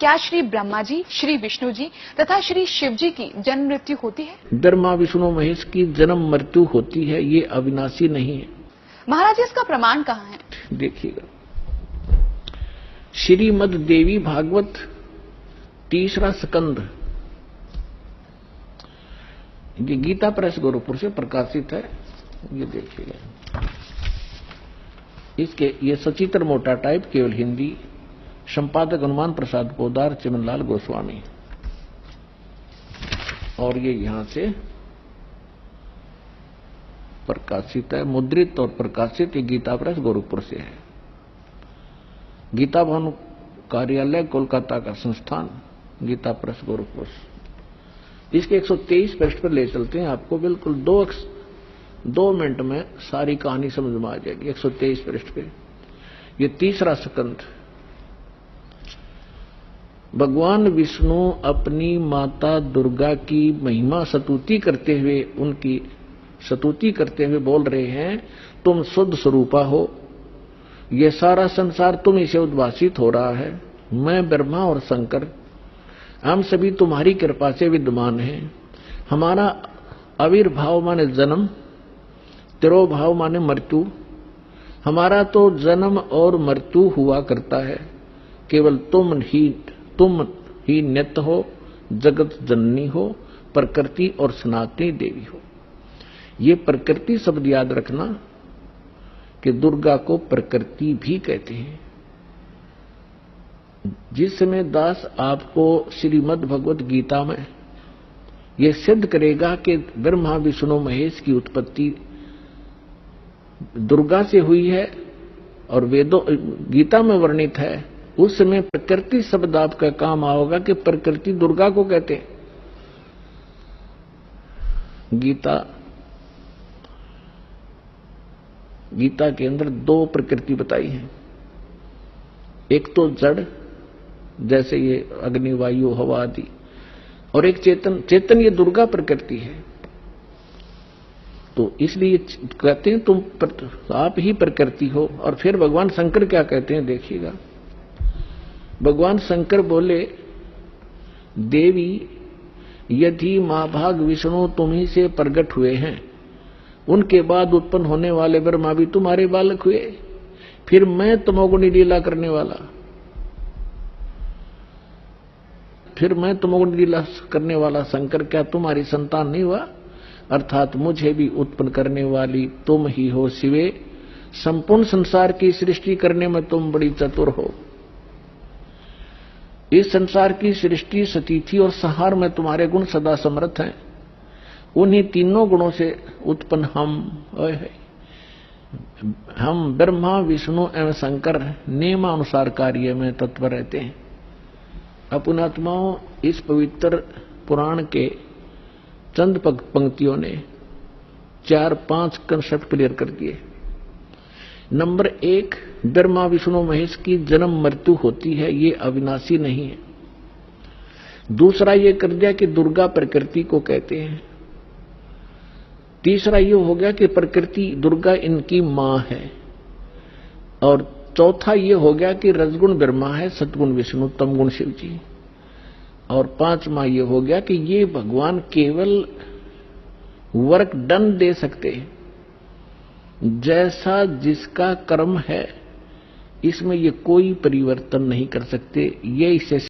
क्या श्री ब्रह्मा जी, श्री विष्णु जी तथा श्री शिव जी की जन्म मृत्यु होती है? ब्रह्मा विष्णु महेश की जन्म मृत्यु होती है, ये अविनाशी नहीं है। महाराज इसका प्रमाण कहाँ है? देखिएगा, श्रीमद् देवी भागवत तीसरा स्कंद, ये गीता प्रेस गोरखपुर से प्रकाशित है। ये देखिएगा, इसके ये सचित्र मोटा टाइप, केवल हिंदी, संपादक हनुमान प्रसाद पोदार, चिमनलाल गोस्वामी, और ये यहां से प्रकाशित है, मुद्रित और प्रकाशित। ये गीता प्रेस गोरखपुर से है। गीता भवन कार्यालय कोलकाता का संस्थान, गीता प्रेस गोरखपुर। इसके 123 पृष्ठ पर ले चलते हैं आपको, बिल्कुल 2 मिनट में सारी कहानी समझ में आ जाएगी। 123 पृष्ठ पे ये तीसरा स्कंद। भगवान विष्णु अपनी माता दुर्गा की महिमा स्तुति करते हुए, उनकी स्तुति करते हुए बोल रहे हैं, तुम शुद्ध स्वरूपा हो, ये सारा संसार तुम ही से उद्भासित हो रहा है। मैं ब्रह्मा और शंकर, हम सभी तुम्हारी कृपा से विद्यमान हैं। हमारा आविर्भाव माने जन्म, तिरोभाव माने मृत्यु। हमारा तो जन्म और मृत्यु हुआ करता है, केवल तुम ही नित्य हो, जगत जननी हो, प्रकृति और सनातनी देवी हो। ये प्रकृति शब्द याद रखना कि दुर्गा को प्रकृति भी कहते हैं। जिस समय दास आपको श्रीमद् भगवत गीता में यह सिद्ध करेगा कि ब्रह्मा विष्णु महेश की उत्पत्ति दुर्गा से हुई है और वेदों गीता में वर्णित है, उस समय प्रकृति शब्द आपका काम आओगा कि प्रकृति दुर्गा को कहते हैं। गीता के अंदर 2 प्रकृति बताई है। एक तो जड़, जैसे ये अग्नि वायु हवा आदि, और एक चेतन ये दुर्गा प्रकृति है। तो इसलिए कहते हैं तुम आप ही प्रकृति हो। और फिर भगवान शंकर क्या कहते हैं, देखिएगा। भगवान शंकर बोले, देवी यदि महाभाग विष्णु तुम ही से प्रकट हुए हैं, उनके बाद उत्पन्न होने वाले ब्रह्मा भी तुम्हारे बालक हुए, फिर मैं तमोगुणी लीला करने वाला, शंकर क्या तुम्हारी संतान नहीं हुआ? अर्थात मुझे भी उत्पन्न करने वाली तुम ही हो शिवे। संपूर्ण संसार की सृष्टि करने में तुम बड़ी चतुर हो। इस संसार की सृष्टि, स्थिति और संहार में तुम्हारे गुण सदा समर्थ हैं। उन्हीं तीनों गुणों से उत्पन्न हम ब्रह्मा विष्णु एवं शंकर नियमानुसार कार्य में तत्पर रहते हैं। अपनात्माओं, इस पवित्र पुराण के चंद पंक्तियों ने 4-5 कंसेप्ट क्लियर कर दिए। नंबर 1, ब्रह्मा विष्णु महेश की जन्म मृत्यु होती है, ये अविनाशी नहीं है। दूसरा ये कर दिया कि दुर्गा प्रकृति को कहते हैं। तीसरा ये हो गया कि प्रकृति दुर्गा इनकी मां है। और चौथा ये हो गया कि रजगुण ब्रह्मा है, सतगुण विष्णु, तमगुण शिव जी। और 5वां ये हो गया कि ये भगवान केवल वर्क डन दे सकते हैं, जैसा जिसका कर्म है, इसमें ये कोई परिवर्तन नहीं कर सकते। ये इसे